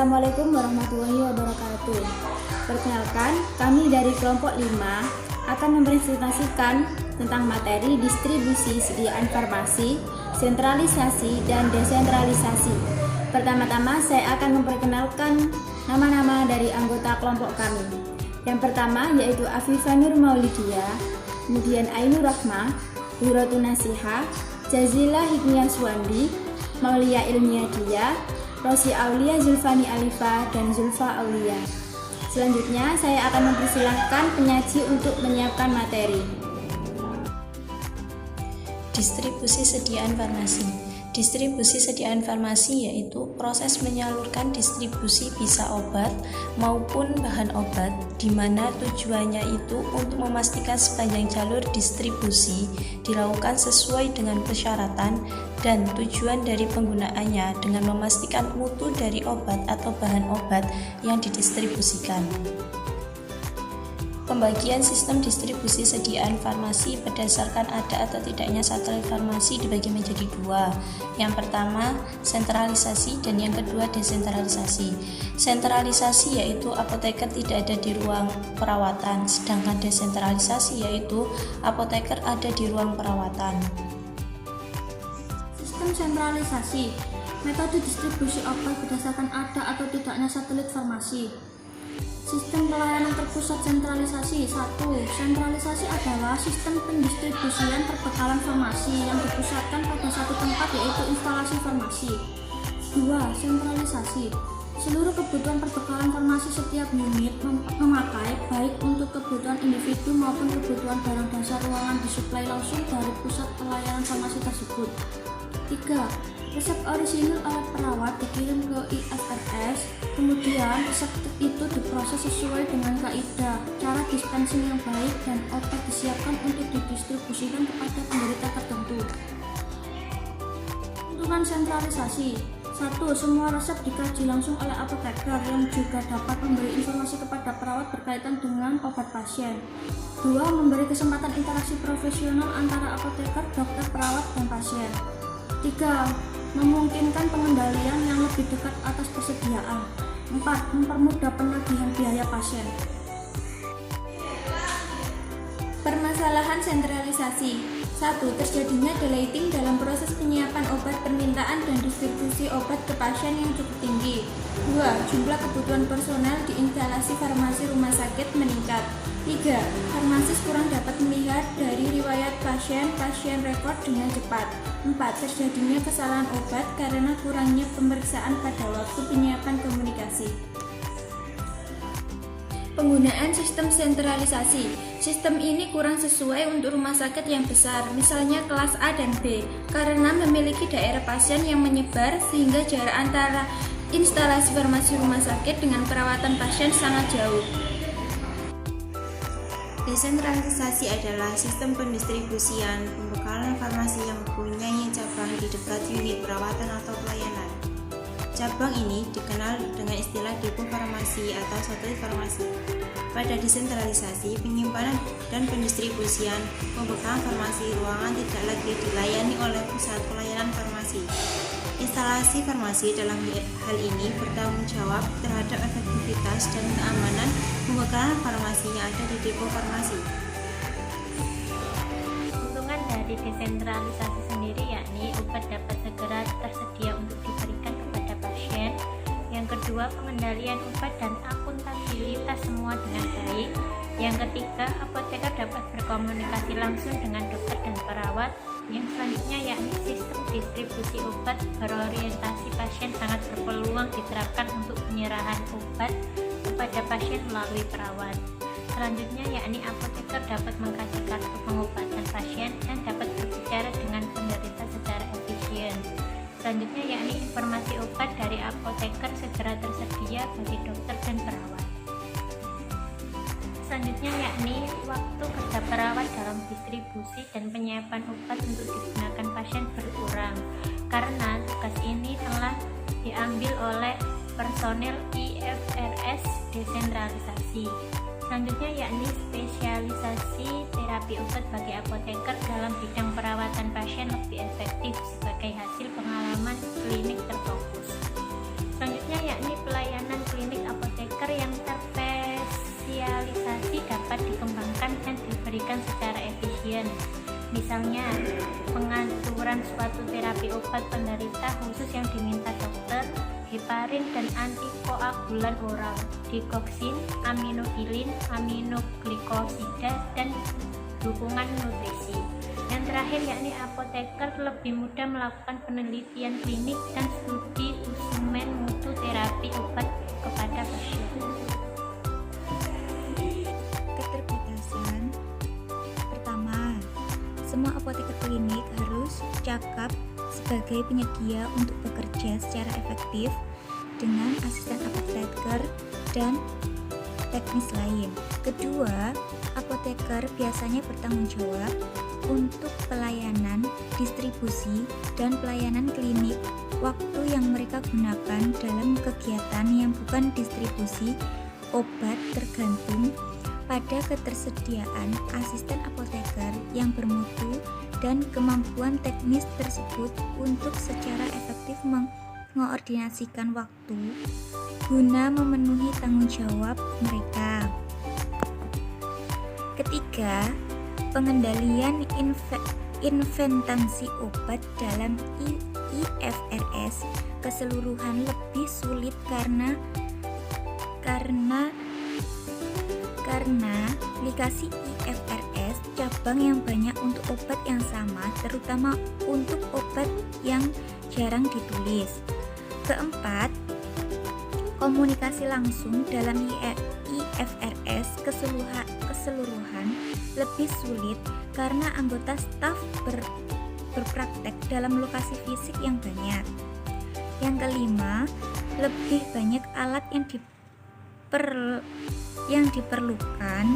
Assalamualaikum warahmatullahi wabarakatuh. Perkenalkan, kami dari kelompok 5 akan mempresentasikan tentang materi distribusi sediaan farmasi, sentralisasi, dan desentralisasi. Pertama-tama saya akan memperkenalkan nama-nama dari anggota kelompok kami. Yang pertama yaitu Afifah Nur Maulidia, kemudian Ainur Rahmah, Huratun Nasihah, Jazila Hikmiyah Suwandi, Maulia Ilmiah Dia, Rosi Aulia Zulfani Alifa, dan Zulfa Aulia. Selanjutnya saya akan mempersilahkan penyaji untuk menyiapkan materi. Distribusi sediaan farmasi. Distribusi sediaan farmasi yaitu proses menyalurkan distribusi bisa obat maupun bahan obat, di mana tujuannya itu untuk memastikan sepanjang jalur distribusi dilakukan sesuai dengan persyaratan dan tujuan dari penggunaannya dengan memastikan mutu dari obat atau bahan obat yang didistribusikan. Pembagian sistem distribusi sediaan farmasi berdasarkan ada atau tidaknya satelit farmasi dibagi menjadi dua. Yang pertama, sentralisasi, dan yang kedua, desentralisasi. Sentralisasi yaitu apoteker tidak ada di ruang perawatan, sedangkan desentralisasi yaitu apoteker ada di ruang perawatan. Sistem sentralisasi, metode distribusi obat berdasarkan ada atau tidaknya satelit farmasi. Sistem pelayanan terpusat sentralisasi. 1. Sentralisasi adalah sistem pendistribusian perbekalan farmasi yang dipusatkan pada satu tempat, yaitu instalasi farmasi. 2. Sentralisasi. Seluruh kebutuhan perbekalan farmasi setiap unit memakai, baik untuk kebutuhan individu maupun kebutuhan barang dasar ruangan, disuplai langsung dari pusat pelayanan farmasi tersebut. 3. Resep orisinil oleh perawat dikirim ke IFRS, kemudian resep itu diproses sesuai dengan kaidah, cara dispensing yang baik, dan obat disiapkan untuk didistribusikan kepada penderita tertentu. Keuntungan sentralisasi. 1. Semua resep dikaji langsung oleh apoteker yang juga dapat memberi informasi kepada perawat berkaitan dengan obat pasien. 2. Memberi kesempatan interaksi profesional antara apoteker, dokter, perawat, dan pasien. 3. Memungkinkan pengendalian yang lebih dekat atas persediaan. 4. Mempermudah penagihan biaya pasien. Permasalahan sentralisasi. 1. Terjadinya delating dalam proses penyiapan obat, permintaan dan distribusi obat ke pasien yang cukup tinggi. 2. Jumlah kebutuhan personel di instalasi farmasi rumah sakit meningkat. 3. Farmasis kurang dapat melihat dari riwayat pasien rekod dengan cepat. 4. Terjadinya kesalahan obat karena kurangnya pemeriksaan pada waktu penyiapan komunikasi. Penggunaan sistem sentralisasi. Sistem ini kurang sesuai untuk rumah sakit yang besar, misalnya kelas A dan B, karena memiliki daerah pasien yang menyebar sehingga jarak antara instalasi farmasi rumah sakit dengan perawatan pasien sangat jauh. Desentralisasi adalah sistem pendistribusian pembekalan farmasi yang mempunyai cabang di dekat unit perawatan atau pelayanan. Cabang ini dikenal dengan istilah depo farmasi atau satelit farmasi. Pada desentralisasi, penyimpanan dan pendistribusian pembekalan farmasi ruangan tidak lagi dilayani oleh pusat pelayanan farmasi. Instalasi farmasi dalam hal ini bertanggung jawab terhadap efektivitas dan keamanan pembekalan farmasi yang ada di depo farmasi. Keuntungan dari desentralisasi sendiri yakni obat dapat segera tersedia untuk diberikan kepada pasien. Yang kedua, pengendalian obat dan akuntabilitas semua dengan baik. Yang ketiga, apoteker dapat berkomunikasi langsung dengan dokter dan perawat. Yang selanjutnya yakni sistem distribusi obat berorientasi pasien sangat berpeluang diterapkan untuk penyerahan obat kepada pasien melalui perawat. Selanjutnya yakni apoteker dapat mengkaji kartu pengobatan pasien dan dapat berbicara dengan penderita secara efisien. Selanjutnya yakni informasi obat dari apoteker segera tersedia bagi dokter dan perawat. Selanjutnya yakni waktu kerja perawat dalam distribusi dan penyiapan obat untuk digunakan pasien berkurang karena tugas ini telah diambil oleh personel IFRS desentralisasi. Selanjutnya yakni spesialisasi terapi obat bagi apoteker dalam bidang perawatan pasien lebih efektif sebagai hasil pengalaman klinik terfokus. Selanjutnya yakni pelayanan menyalurkan suatu terapi obat penderita khusus yang diminta dokter, heparin dan antikoagulan oral, digoxin, aminofilin, aminoglikosida, dan dukungan nutrisi. Yang terakhir yakni apoteker lebih mudah melakukan penelitian klinik dan studi usumen mutu terapi obat kepada pasien. Keterbatasan. Pertama, semua apoteker klinik harus cakap sebagai penyedia untuk bekerja secara efektif dengan asisten apoteker dan teknis lain. Kedua, apoteker biasanya bertanggung jawab untuk pelayanan distribusi dan pelayanan klinik waktu yang mereka gunakan dalam kegiatan yang bukan distribusi obat tergantung pada ketersediaan asisten apoteker yang bermutu dan kemampuan teknis tersebut untuk secara efektif mengoordinasikan waktu guna memenuhi tanggung jawab mereka. Ketiga, pengendalian inventasi obat dalam IFRS keseluruhan lebih sulit karena aplikasi IFRS cabang yang banyak untuk obat yang sama, terutama untuk obat yang jarang ditulis. Keempat, komunikasi langsung dalam IFRS keseluruhan lebih sulit karena anggota staf berpraktek dalam lokasi fisik yang banyak. Yang kelima, lebih banyak alat yang diperlukan,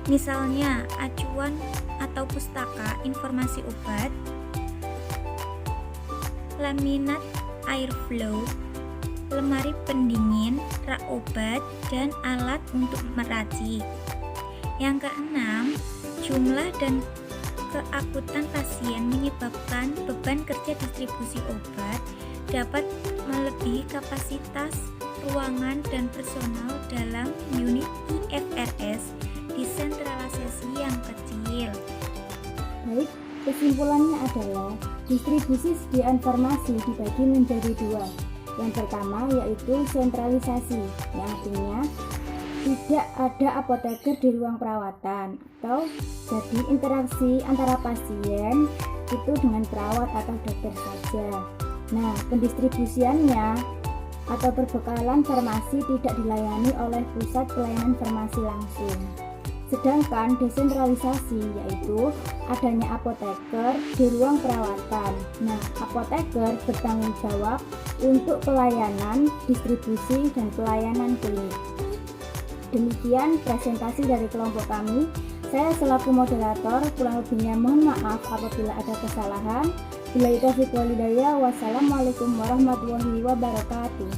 misalnya acuan atau pustaka informasi obat, laminat airflow, lemari pendingin, rak obat, dan alat untuk meracik. Yang keenam, jumlah dan keakutan pasien menyebabkan beban kerja distribusi obat dapat melebihi kapasitas ruangan dan personal dalam unit IFRS desentralisasi yang kecil. Baik, kesimpulannya adalah distribusi sediaan farmasi dibagi menjadi dua. Yang pertama yaitu sentralisasi, yang artinya tidak ada apoteker di ruang perawatan, atau jadi interaksi antara pasien itu dengan perawat atau dokter saja. Nah, pendistribusiannya atau perbekalan farmasi tidak dilayani oleh pusat pelayanan farmasi langsung. Sedangkan desentralisasi yaitu adanya apoteker di ruang perawatan. Nah, apoteker bertanggung jawab untuk pelayanan, distribusi, dan pelayanan klinik. Demikian presentasi dari kelompok kami. Saya selaku moderator, kurang lebihnya mohon maaf apabila ada kesalahan. Billahi taufiq wal hidayah. Wassalamualaikum warahmatullahi wabarakatuh.